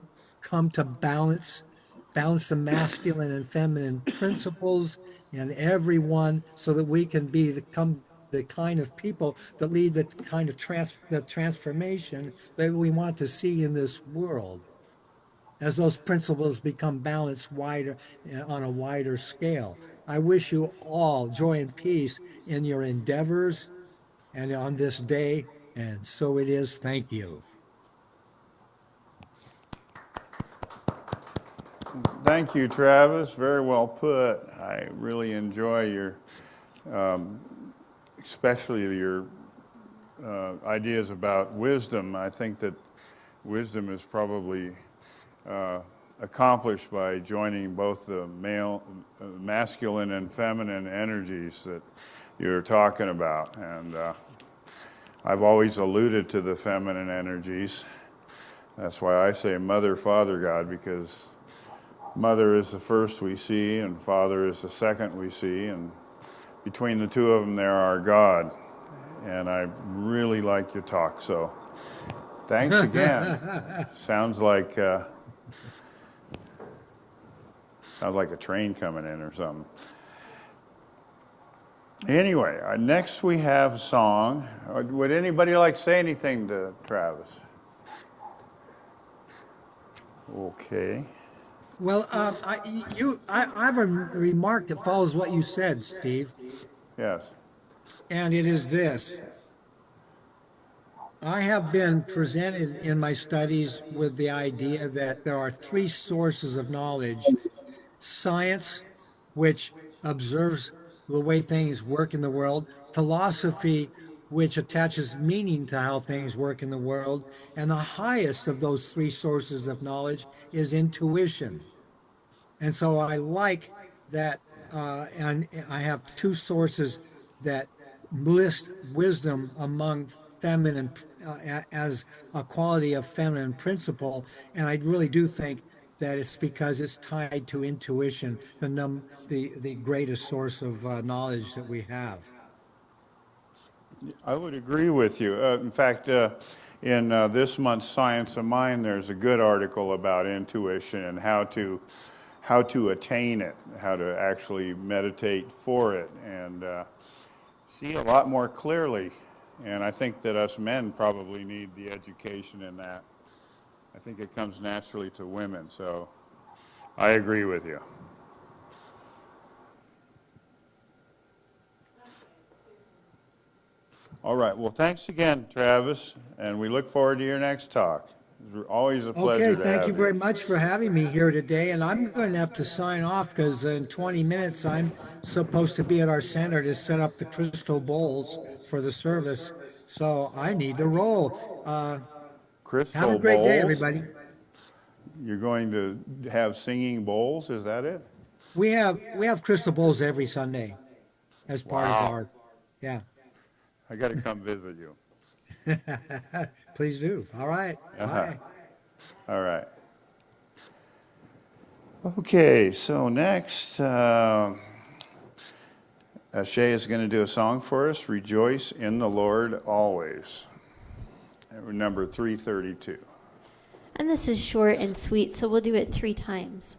come to balance the masculine and feminine principles in everyone, so that we can become the kind of people that lead the kind of transformation that we want to see in this world, as those principles become balanced wider on a wider scale. I wish you all joy and peace in your endeavors and on this day, and so it is. Thank you. Thank you, Travis. Very well put. I really enjoy your, especially your ideas about wisdom. I think that wisdom is probably accomplished by joining both the masculine and feminine energies that you're talking about. And I've always alluded to the feminine energies. That's why I say Mother, Father, God, because Mother is the first we see, and Father is the second we see, and between the two of them there are God. And I really like your talk, so thanks again. Sounds like a train coming in or something. Anyway, next we have a song. Would anybody like to say anything to Travis? Okay. Well, I have a remark that follows what you said, Steve, Yes. and it is this. I have been presented in my studies with the idea that there are three sources of knowledge: science, which observes the way things work in the world; philosophy, which attaches meaning to how things work in the world; and the highest of those three sources of knowledge is intuition. And so I like that, and I have two sources that list wisdom among feminine as a quality of feminine principle, and I really do think that it's because it's tied to intuition, the greatest source of knowledge that we have. I would agree with you. In fact, in this month's Science of Mind, there's a good article about intuition and how to attain it, how to actually meditate for it and see a lot more clearly. And I think that us men probably need the education in that. I think it comes naturally to women, so I agree with you. All right, well, thanks again, Travis, and we look forward to your next talk. It's always a pleasure Okay, to thank have you very much for having me here today, and I'm going to have to sign off because in 20 minutes I'm supposed to be at our center to set up the crystal bowls for the service, so I need to roll. Crystal Have a great day, bowls? everybody. You're going to have singing bowls, is that it? We have crystal bowls every Sunday as part Wow. of our, yeah. I got to come visit you. Please do. All right. Bye. All right. Okay, so next, Shay is going to do a song for us, Rejoice in the Lord Always, number 332. And this is short and sweet, so we'll do it 3 times.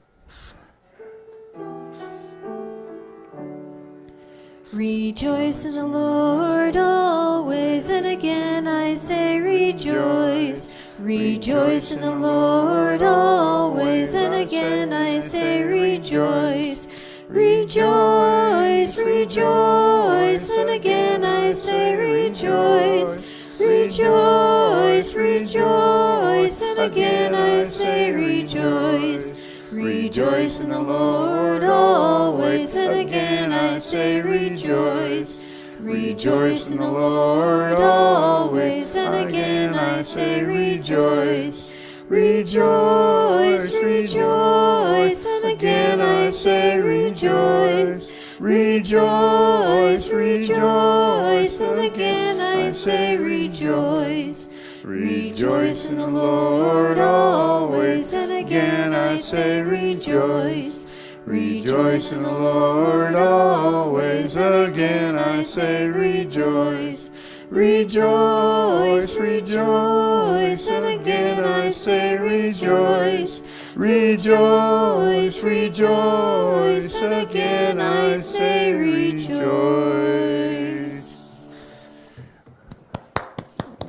Rejoice in the Lord always, and again I say rejoice. Rejoice in the Lord always, and again I say rejoice. Rejoice, rejoice, and again I say rejoice. Rejoice, rejoice, and again I say rejoice. Rejoice in the Lord always, and again I say rejoice. Rejoice in the Lord always, and again I say rejoice. Rejoice, rejoice, and again I say rejoice. Rejoice, rejoice, and again I say rejoice. Rejoice in the Lord always, and again I say rejoice. Rejoice in the Lord always, and again I say rejoice. Rejoice, rejoice, and again I say rejoice. Rejoice, rejoice, and again I say rejoice.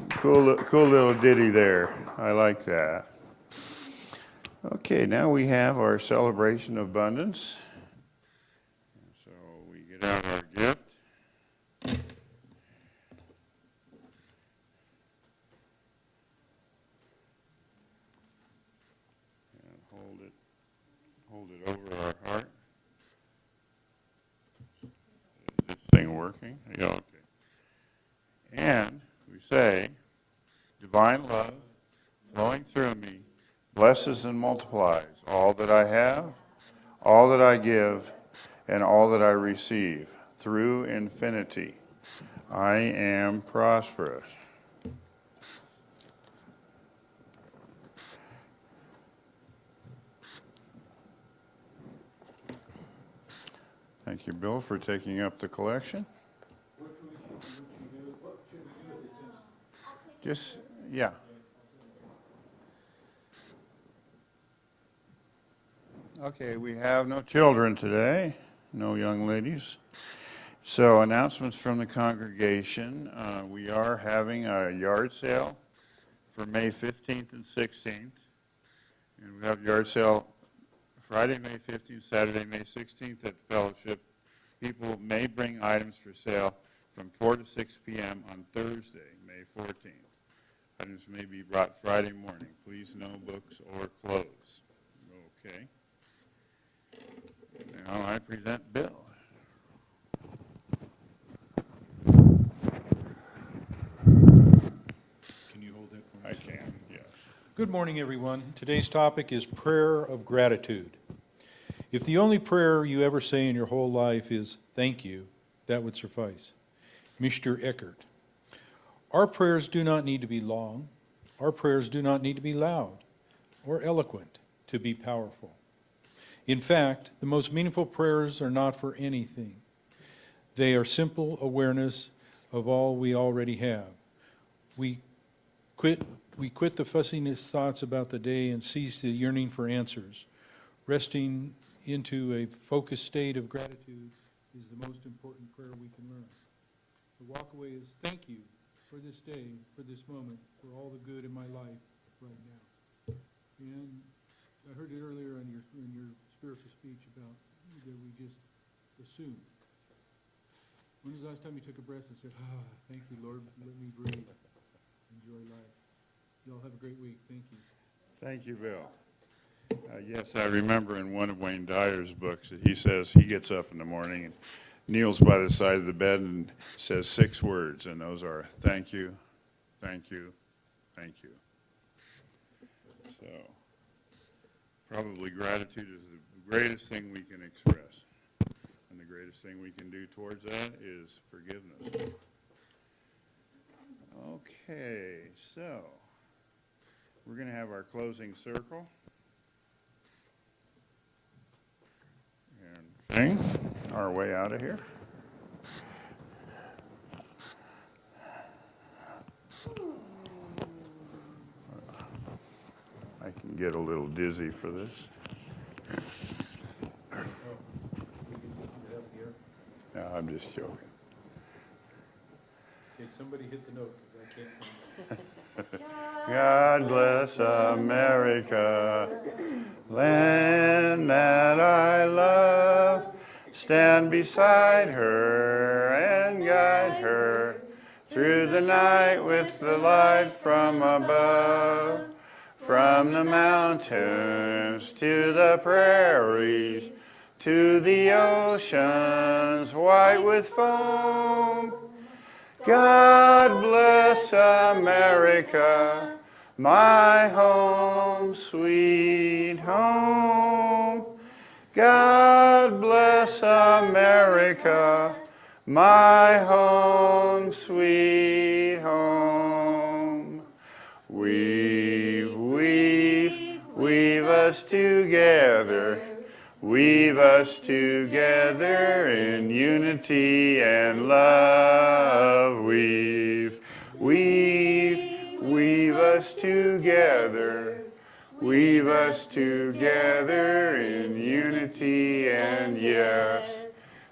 Cool little ditty there. I like that. Okay, now we have our celebration of abundance. So we get out our gift. And hold it over our heart. Is this thing working? Yeah, okay. And we say, divine love flowing through me blesses and multiplies all that I have, all that I give, and all that I receive through infinity. I am prosperous. Thank you, Bill, for taking up the collection. Just, yeah. Okay, we have no children today, no young ladies. So announcements from the congregation. We are having a yard sale for May 15th and 16th. And we have yard sale Friday, May 15th, Saturday, May 16th at Fellowship. People may bring items for sale from 4 to 6 p.m. on Thursday, May 14th. Items may be brought Friday morning. Please no books or clothes. Okay. Now I present Bill. Can you hold that for me? I can, yes. Good morning, everyone. Today's topic is prayer of gratitude. If the only prayer you ever say in your whole life is thank you, that would suffice. Mr. Eckert. Our prayers do not need to be long. Our prayers do not need to be loud or eloquent to be powerful. In fact, the most meaningful prayers are not for anything. They are simple awareness of all we already have. We quit the fussiness thoughts about the day and cease the yearning for answers. Resting into a focused state of gratitude is the most important prayer we can learn. The walkaway is thank you for this day, for this moment, for all the good in my life right now. And I heard it earlier in your spiritual speech about that we just assume. When was the last time you took a breath and said, thank you, Lord, let me breathe, enjoy life. Y'all have a great week. Thank you. Thank you, Bill. Yes, I remember in one of Wayne Dyer's books that he says he gets up in the morning and kneels by the side of the bed and says 6 words, and those are thank you, thank you, thank you. So probably gratitude is the greatest thing we can express, and the greatest thing we can do towards that is forgiveness. Okay, so we're going to have our closing circle. And sing our way out of here. I can get a little dizzy for this. No, I'm just joking. Okay, somebody hit the note, 'cause I can't find it. God bless America, land that I love. Stand beside her and guide her through the night with the light from above. From the mountains to the prairies, to the oceans white with foam. God bless America, my home, sweet home. God bless America, my home, sweet home. Weave, weave, weave us together. Weave us together in unity and love. Weave, weave, weave us together. Weave us together in unity and yes,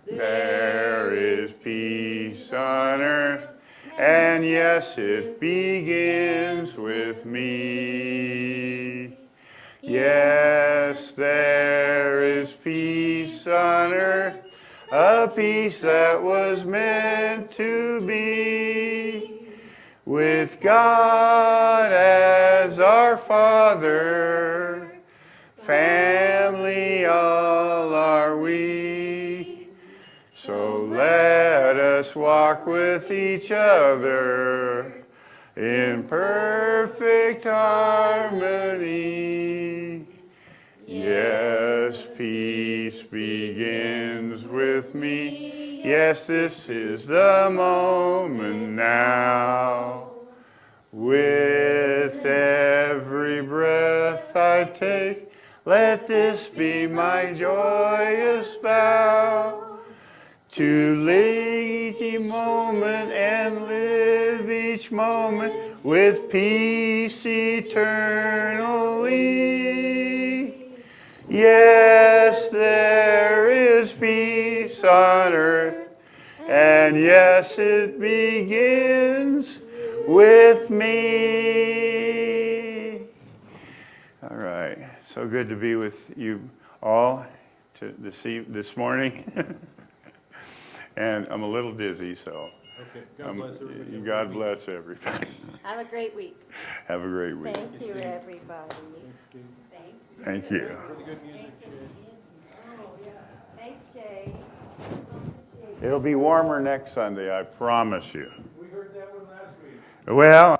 there is peace on earth. And yes, it begins with me. Yes, there is peace on earth, a peace that was meant to be. With God as our Father, family all are we. So let us walk with each other in perfect harmony. Yes, peace begins with me. Yes, this is the moment now. With every breath I take, let this be my joyous vow. To live each moment and live each moment with peace eternally. Yes, there is peace on earth, and yes, it begins with me. All right, so good to be with you all this morning. And I'm a little dizzy, so Okay, God bless everybody. God bless everybody. Have a great week. Have a great week. Thank you, everybody. Thank you. Really good music. Thanks, Jay. It'll be warmer next Sunday, I promise you. We heard that one last week. Well,